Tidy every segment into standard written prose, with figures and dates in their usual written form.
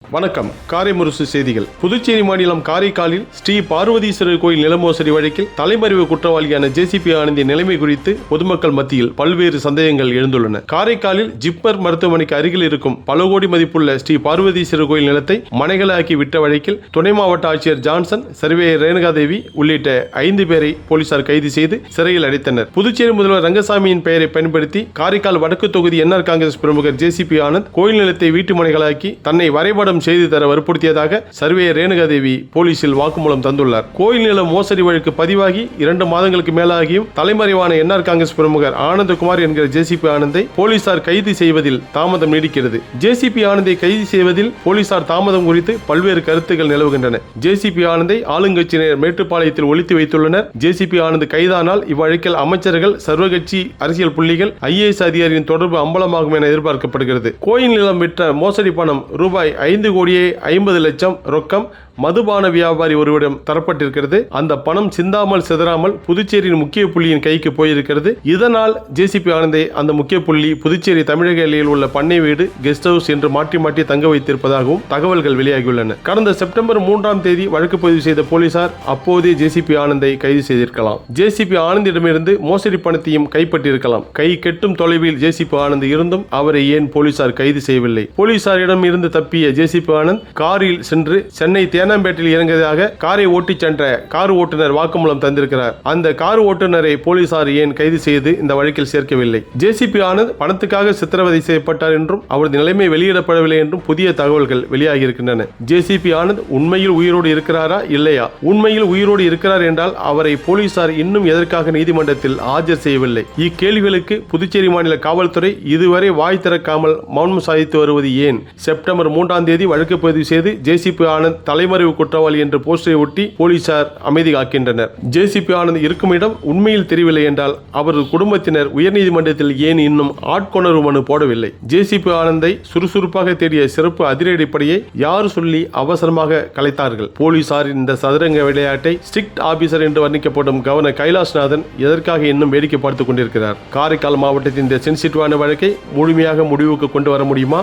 வணக்கம். காரைமுரசு செய்திகள். புதுச்சேரி மாநிலம் காரைக்காலில் ஸ்ரீ பார்வதீஸ்வரர் கோயில் நில மோசடி வழக்கில் தலைமறைவு குற்றவாளியான ஜேசிபி ஆனந்தி நிலைமை குறித்து பொதுமக்கள் மத்தியில் பல்வேறு சந்தேகங்கள் எழுந்துள்ளன. காரைக்காலில் ஜிப்மர் மருத்துவமனைக்கு அருகில் இருக்கும் பல கோடி மதிப்புள்ள ஸ்ரீ பார்வதீஸ்வரர் கோயில் நிலத்தை மனைகளாக்கி விட்ட வழக்கில் துணை மாவட்ட ஆட்சியர் ஜான்சன், சர்வேயர் ரேணுகாதேவி உள்ளிட்ட 5 பேரை போலீசார் கைது செய்து சிறையில் அடைத்தனர். புதுச்சேரி முதல்வர் ரங்கசாமியின் பெயரை பயன்படுத்தி காரைக்கால் வடக்கு தொகுதி என்ஆர் காங்கிரஸ் பிரமுகர் ஜேசிபி ஆனந்த் கோயில் நிலத்தை வீட்டு மனைகளாக்கி தன்னை வரைபடம் செய்து தர வற்புறுத்தியதாக சர்வேயர் ரேணுகாதேவி போலீசில் வாக்குமூலம் தந்துள்ளார். கோயில் நில மோசடி வழக்கு பதிவாகி 2 மாதங்களுக்கு மேலாகியும் தலைமறைவான என்ஆர் காங்கிரஸ் பிரமுகர் ஆனந்தகுமார் என்கிற ஜேசிபி ஆனந்தை போலீசார் கைது செய்வதில் தாமதம் நீடிக்கிறது. ஜேசிபி ஆனந்தை கைது செய்வதில் போலீசார் தாமதம் குறித்து பல்வேறு கருத்துக்கள் நிலவுகின்றன. ஜேசிபி ஆனந்தை ஆளுங்கட்சியினர் மேட்டுப்பாளையத்தில் ஒளித்து வைத்துள்ளனர். ஜேசிபி ஆனந்த் கைதானால் இவ்வழக்கில் அமைச்சர்கள், சர்வகட்சி அரசியல் புள்ளிகள், IAS அதிகாரியின் தொடர்பு அம்பலமாகும் என எதிர்பார்க்கப்படுகிறது. கோயில் நிலம் விற்ற மோசடி பணம் ரூபாய் 5,50,00,000 ரொக்கம் மதுபான வியாபாரி ஒருவரிடம் தரப்பட்டிருக்கிறது. அந்த பணம் சிந்தாமல் சிதறாமல் புதுச்சேரியின் முக்கிய புள்ளியின் கைக்கு போயிருக்கிறது. இதனால் ஜேசிபி ஆனந்தை அந்த முக்கிய புள்ளி புதுச்சேரி தமிழக எல்லையில் உள்ள பண்ணை வீடு, கெஸ்ட் ஹவுஸ் என்று மாற்றி மாற்றி தங்க வைத்திருப்பதாகவும் தகவல்கள் வெளியாகியுள்ளன. கடந்த செப்டம்பர் 3ஆம் தேதி வழக்கு பதிவு செய்த போலீசார் அப்போதே ஜேசிபி ஆனந்தை கைது செய்திருக்கலாம். ஜேசிபி ஆனந்திடமிருந்து மோசடி பணத்தையும் கைப்பற்றியிருக்கலாம். கை கெட்டும் தொலைவில் ஜேசிபி ஆனந்த் இருந்தும் அவரை ஏன் போலீசார் கைது செய்யவில்லை? போலீசாரிடம் இருந்து தப்பிய ஜேசிபி ஆனந்த் காரில் சென்று சென்னை தேனாம்பேட்டையில் இறங்கியதாக காரை ஓட்டிச் சென்ற கார் ஓட்டுநர் வாக்குமூலம் தந்திருக்கிறார். அந்த கார் ஓட்டுநரை போலீசார் ஏன் கைது செய்து இந்த வழக்கில் சேர்க்கவில்லை? ஜேசிபி ஆனந்த் பணத்துக்காக சித்திரவதை செய்யப்பட்டார் என்றும் அவரது நிலைமை வெளியிடப்படவில்லை என்றும் புதிய தகவல்கள் வெளியாகி இருக்கின்றன. ஜேசிபி ஆனந்த் உண்மையில் உயிரோடு இருக்கிறாரா இல்லையா? உண்மையில் உயிரோடு இருக்கிறார் என்றால் அவரை போலீசார் இன்னும் எதற்காக நீதிமன்றத்தில் ஆஜர் செய்யவில்லை? இக்கேள்விகளுக்கு புதுச்சேரி மாநில காவல்துறை இதுவரை வாய் திறக்காமல் மௌனம் சாதித்து வருவது ஏன்? செப்டம்பர் 3ஆம் தேதி வழக்கு பதிவு செய்து ஜேசிபி ஆனந்த் தலைமறைவு குற்றவாளி என்று போஸ்டரை ஒட்டி போலீசார் அமைதி காக்கின்றனர். ஜேசிபி ஆனந்த் இருக்கும் இடம் உண்மையில் தெரியவில்லை என்றால் அவரது குடும்பத்தினர் உயர்நீதிமன்றத்தில் ஏன் இன்னும் ஆட்கொணர்வு மனு போடவில்லை? ஜேசிபி ஆனந்தை சுறுசுறுப்பாக தேடிய சிறப்பு அதிரடிப்படையை யார் சொல்லி அவசரமாக கலைத்தார்கள்? போலீசாரின் இந்த சதுரங்க விளையாட்டை ஸ்ட்ரிக்ட் ஆபீசர் என்று வர்ணிக்கப்படும் கவர்னர் கைலாஷ்நாதன் எதற்காக இன்னும் வேடிக்கை பார்த்துக் கொண்டிருக்கிறார்? காரைக்கால் மாவட்டத்தின் இந்த சென்சிட்டிவான வழக்கை முழுமையாக முடிவுக்கு கொண்டு வர முடியுமா?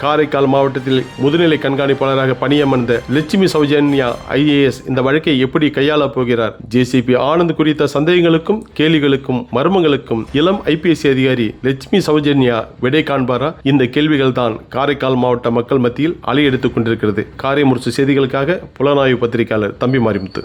காரைக்கால் மாவட்டத்தில் முதுநிலை கண்காணிப்பாளராக பணியமர்ந்த லட்சுமி சௌஜன்யா IAS இந்த வழக்கை எப்படி கையாளப் போகிறார்? ஜேசிபி ஆனந்த் குறித்த சந்தேகங்களுக்கும் கேள்விகளுக்கும் மர்மங்களுக்கும் இளம் IPS அதிகாரி லட்சுமி சௌஜன்யா விடை காண்பாரா? இந்த கேள்விகள் தான் காரைக்கால் மாவட்ட மக்கள் மத்தியில் அலையெடுத்துக் கொண்டிருக்கிறது. காரைமுரசு செய்திகளுக்காக புலனாய்வு பத்திரிகையாளர் தம்பி மாரிமுத்து.